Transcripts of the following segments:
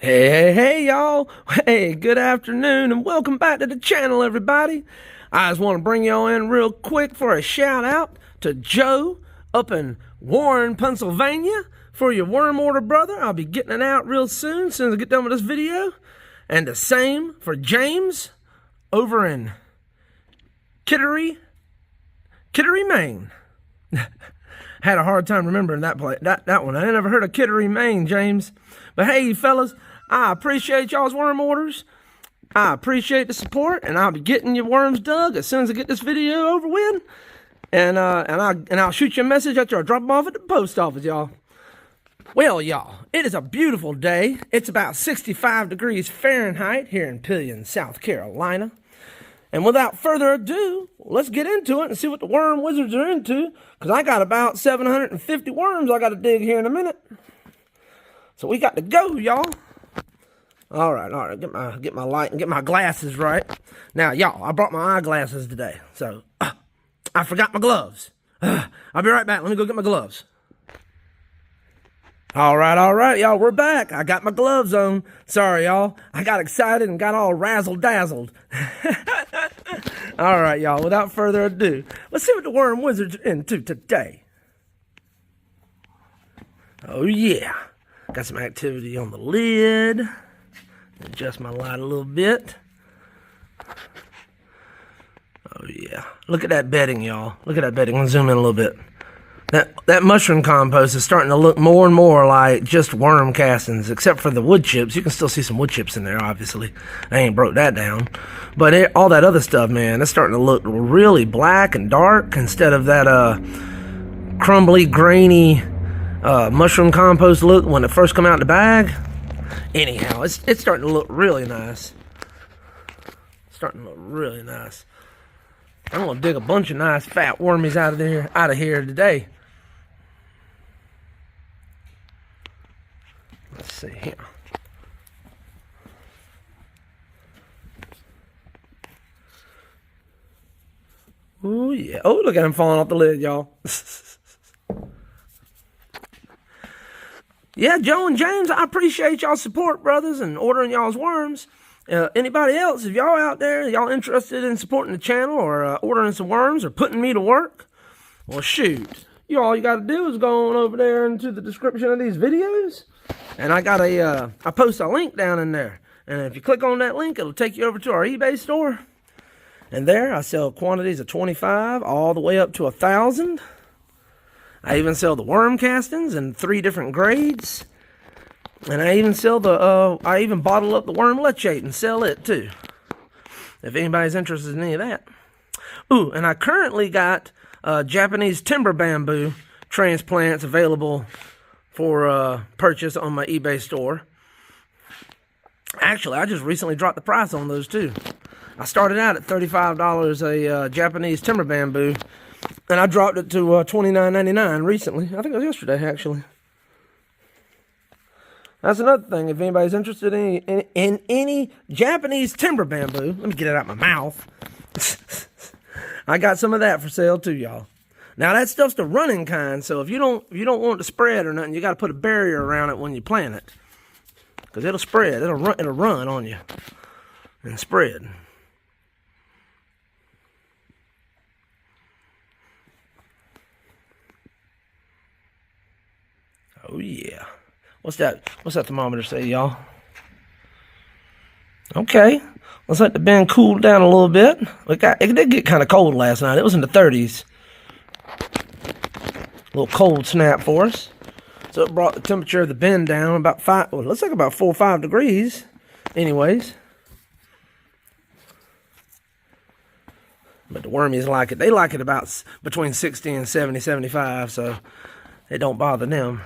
Hey, y'all. Hey, good afternoon and welcome back to the channel, everybody. I just want to bring y'all in real quick for a shout out to Joe up in Warren, Pennsylvania for your worm order, brother. I'll be getting it out real soon as I get done with this video. And the same for James over in Kittery, Maine. Had a hard time remembering that one. I never heard of Kittery, Maine, James. But hey, fellas, I appreciate y'all's worm orders. I appreciate the support, and I'll be getting your worms dug as soon as I get this video over with. And I'll shoot you a message after I drop them off at the post office, y'all. Well, y'all, it is a beautiful day. It's about 65 degrees Fahrenheit here in Pillion, South Carolina. And without further ado, let's get into it and see what the worm wizards are into. Because I got about 750 worms I got to dig here in a minute. So we got to go, y'all. All right. Get my light and get my glasses right. Now, y'all, I brought my eyeglasses today. So, I forgot my gloves. I'll be right back. Let me go get my gloves. All right, y'all, we're back. I got my gloves on. Sorry, y'all. I got excited and got all razzle-dazzled. All right, y'all, without further ado, let's see what the worm wizards are into today. Oh, yeah. Got some activity on the lid. Adjust my light a little bit. Oh, yeah. Look at that bedding, y'all. Look at that bedding. I'm going to zoom in a little bit. That mushroom compost is starting to look more and more like just worm castings, except for the wood chips. You can still see some wood chips in there, obviously. I ain't broke that down. But all that other stuff, man, it's starting to look really black and dark instead of that crumbly, grainy mushroom compost look when it first come out of the bag. Anyhow, it's starting to look really nice. Starting to look really nice. I'm gonna dig a bunch of nice fat wormies out of here today. Let's see here. Oh yeah. Oh, look at him falling off the lid, y'all. Yeah, Joe and James, I appreciate y'all's support, brothers, and ordering y'all's worms. Anybody else, if y'all out there, y'all interested in supporting the channel or ordering some worms or putting me to work, well, shoot. All you got to do is go on over there into the description of these videos, and I got I post a link down in there. And if you click on that link, it'll take you over to our eBay store. And there, I sell quantities of 25 all the way up to 1,000. I even sell the worm castings in 3 different grades. And I even sell I even bottle up the worm leachate and sell it too. If anybody's interested in any of that. Ooh, and I currently got Japanese timber bamboo transplants available for purchase on my eBay store. Actually, I just recently dropped the price on those too. I started out at $35 a Japanese timber bamboo, and I dropped it to $29.99 recently. I think it was yesterday, actually. That's another thing. If anybody's interested in any Japanese timber bamboo, let me get it out my mouth. I got some of that for sale too, y'all. Now that stuff's the running kind, so if you don't want it to spread or nothing, you got to put a barrier around it when you plant it, because it'll spread. It'll run on you and spread. Oh yeah. What's that thermometer say, y'all? Okay. Looks like the bin cooled down a little bit. It did get kind of cold last night. It was in the 30s. A little cold snap for us. So it brought the temperature of the bin down about 5, well, it looks like about 4 or 5 degrees. Anyways. But the wormies like it. They like it about between 60 and 70, 75, so it don't bother them.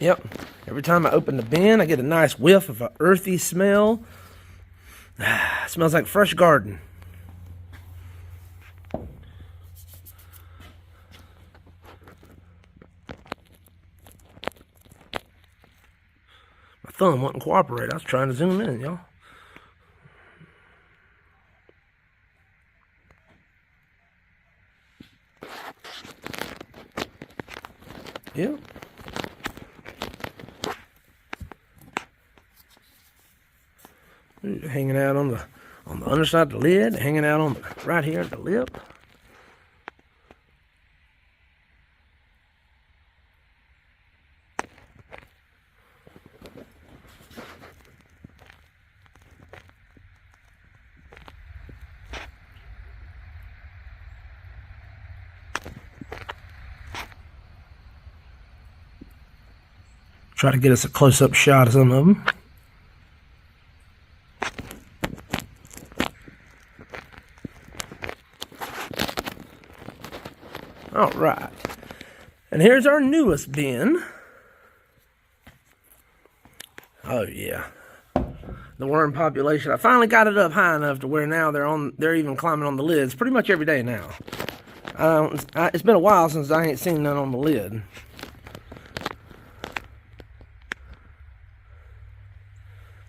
Yep. Every time I open the bin, I get a nice whiff of an earthy smell. It smells like fresh garden. My thumb wouldn't cooperate. I was trying to zoom in, y'all. Hanging out on the underside of the lid, hanging out on right here at the lip. Try to get us a close-up shot of some of them. All right. And here's our newest bin. Oh, yeah. The worm population. I finally got it up high enough to where now they're even climbing on the lids pretty much every day now. It's been a while since I ain't seen none on the lid.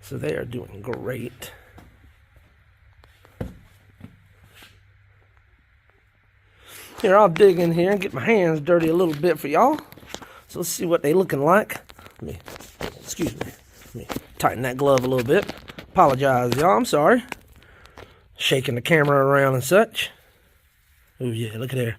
So they are doing great. Here, I'll dig in here and get my hands dirty a little bit for y'all. So let's see what they looking like. Excuse me. Let me tighten that glove a little bit. Apologize, y'all. I'm sorry. Shaking the camera around and such. Oh, yeah, look at there.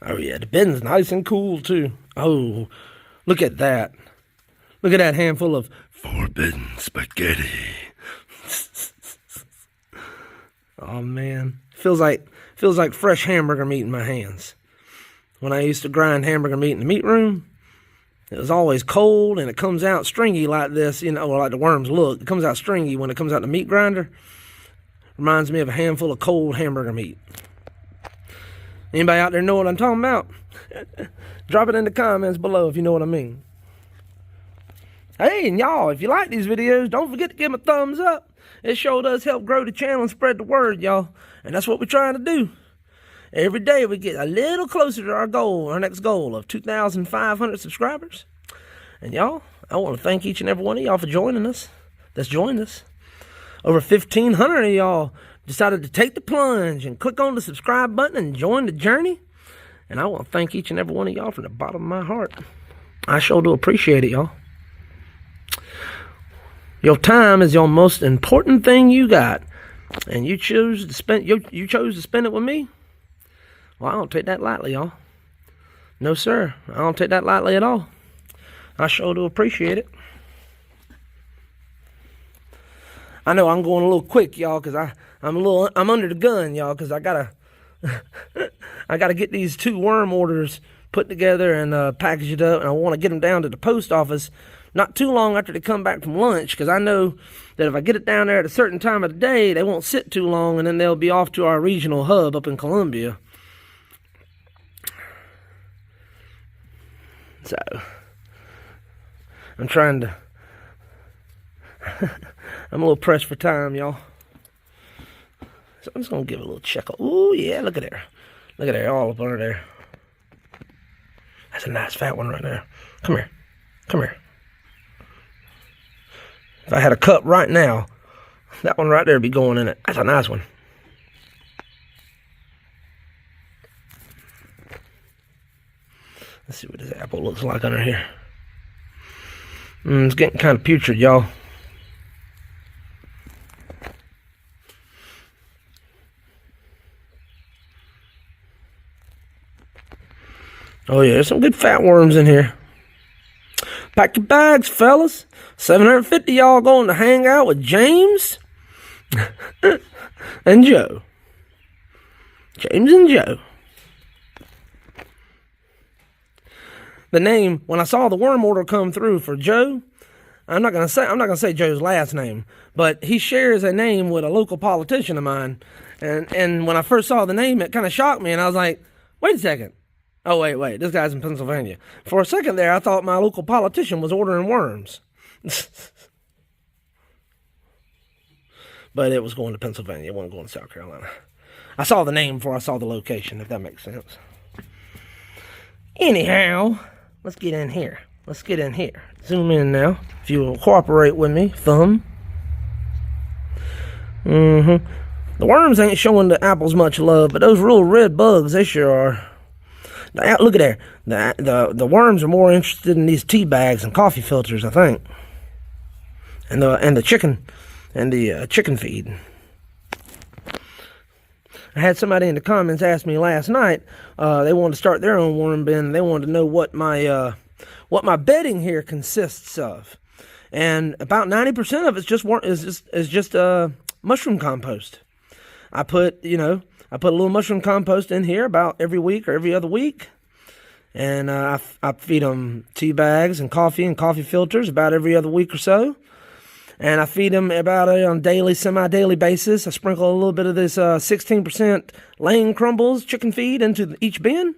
Oh, yeah, the bin's nice and cool, too. Oh, look at that. Look at that handful of forbidden spaghetti. Oh, man. Feels like fresh hamburger meat in my hands. When I used to grind hamburger meat in the meat room, it was always cold, and it comes out stringy like this, you know, like the worms look. It comes out stringy when it comes out the meat grinder. Reminds me of a handful of cold hamburger meat. Anybody out there know what I'm talking about? Drop it in the comments below if you know what I mean. Hey, and y'all, if you like these videos, don't forget to give them a thumbs up. It sure does help grow the channel and spread the word, y'all. And that's what we're trying to do. Every day we get a little closer to our goal, our next goal of 2,500 subscribers. And y'all, I want to thank each and every one of y'all for joining us. That's joined us. Over 1,500 of y'all decided to take the plunge and click on the subscribe button and join the journey. And I want to thank each and every one of y'all from the bottom of my heart. I sure do appreciate it, y'all. Your time is your most important thing you got, and you chose to spend it with me. Well, I don't take that lightly, y'all. No, sir, I don't take that lightly at all. I sure do appreciate it. I know I'm going a little quick, y'all, because I'm under the gun, y'all, because I gotta get these 2 worm orders put together and packaged up, and I want to get them down to the post office not too long after they come back from lunch, because I know that if I get it down there at a certain time of the day, they won't sit too long, and then they'll be off to our regional hub up in Columbia. So, I'm trying to... I'm a little pressed for time, y'all. So I'm just going to give it a little check. Ooh, yeah, look at there. Look at there, all up under there. That's a nice fat one right there. Come here. Come here. If I had a cup right now, that one right there would be going in it. That's a nice one. Let's see what this apple looks like under here. It's getting kind of putrid, y'all. Oh yeah, there's some good fat worms in here. Pack your bags, fellas. 750 y'all going to hang out with James and Joe. James and Joe. The name, when I saw the worm order come through for Joe, I'm not gonna say Joe's last name, but he shares a name with a local politician of mine. And when I first saw the name, it kind of shocked me, and I was like, wait a second. Oh, wait, this guy's in Pennsylvania. For a second there, I thought my local politician was ordering worms. But it was going to Pennsylvania. It wasn't going to South Carolina. I saw the name before I saw the location, if that makes sense. Anyhow, let's get in here. Let's get in here. Zoom in now. If you will cooperate with me, thumb. The worms ain't showing the apples much love, but those real red bugs, they sure are. Look at there. The worms are more interested in these tea bags and coffee filters, I think. and the chicken feed. I had somebody in the comments ask me last night. They wanted to start their own worm bin. They wanted to know what my bedding here consists of, and about 90% of it's just mushroom compost. I put a little mushroom compost in here about every week or every other week, and I feed them tea bags and coffee filters about every other week or so. And I feed them about on a daily, semi-daily basis. I sprinkle a little bit of this 16% Lane Crumbles chicken feed into each bin.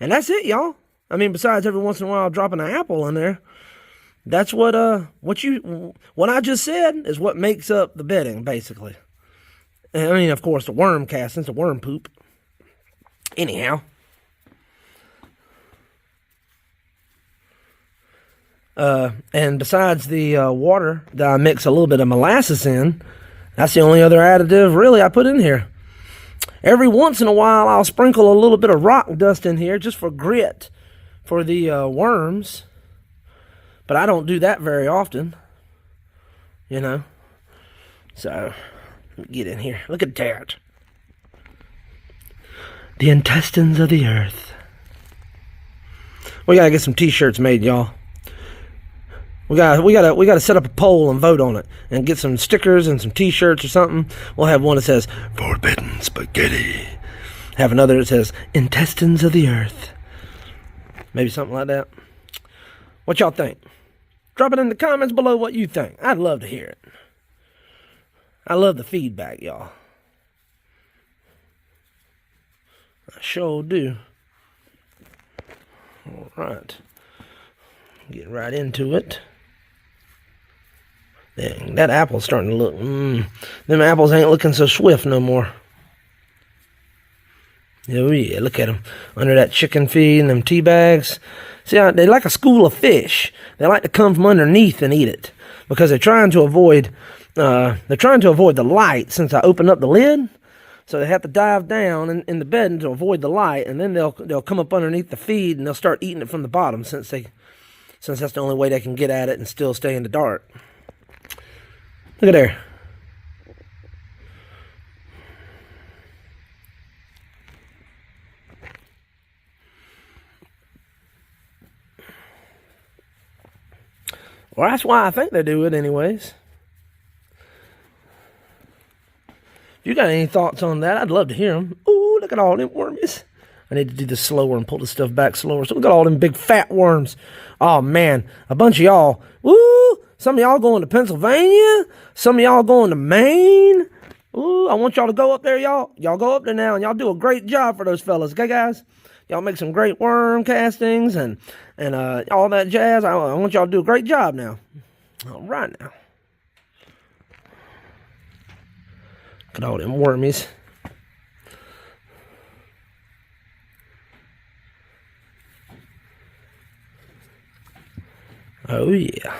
And that's it, y'all. I mean, besides every once in a while dropping an apple in there. That's what I just said is what makes up the bedding, basically. I mean, of course, the worm castings, the worm poop. Anyhow. And besides the water that I mix a little bit of molasses in, that's the only other additive really I put in here. Every once in a while, I'll sprinkle a little bit of rock dust in here just for grit for the worms. But I don't do that very often, So, let me get in here. Look at that. The intestines of the earth. We gotta get some t-shirts made, y'all. We gotta set up a poll and vote on it, and get some stickers and some t-shirts or something. We'll have one that says "Forbidden Spaghetti." Have another that says "Intestines of the Earth." Maybe something like that. What y'all think? Drop it in the comments below what you think. I'd love to hear it. I love the feedback, y'all. I sure do. All right. Get right into it. Dang, that apple's starting to look, them apples ain't looking so swift no more. Oh yeah, look at them. Under that chicken feed and them tea bags. See, they like a school of fish. They like to come from underneath and eat it. Because they're trying to avoid the light since I opened up the lid. So they have to dive down in the bed to avoid the light, and then they'll come up underneath the feed and they'll start eating it from the bottom since that's the only way they can get at it and still stay in the dark. Look at there. Well, that's why I think they do it anyways. If you got any thoughts on that, I'd love to hear them. Ooh, look at all them wormies. I need to do this slower and pull this stuff back slower. So look at all them big fat worms. Oh, man. A bunch of y'all. Woo! Some of y'all going to Pennsylvania. Some of y'all going to Maine. Ooh, I want y'all to go up there, y'all. Y'all go up there now, and y'all do a great job for those fellas. Okay, guys? Y'all make some great worm castings and all that jazz. I want y'all to do a great job now. All right, now. Look at all them wormies. Oh, yeah.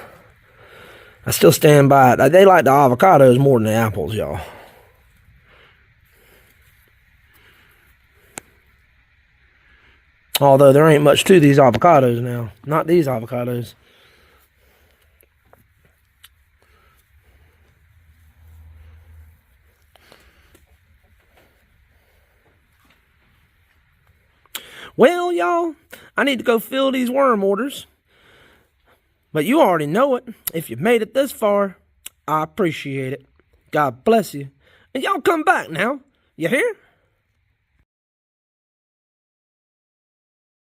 I still stand by it. They like the avocados more than the apples, y'all. Although there ain't much to these avocados now. Not these avocados. Well, y'all, I need to go fill these worm orders. But you already know it. If you've made it this far, I appreciate it. God bless you. And y'all come back now. You hear?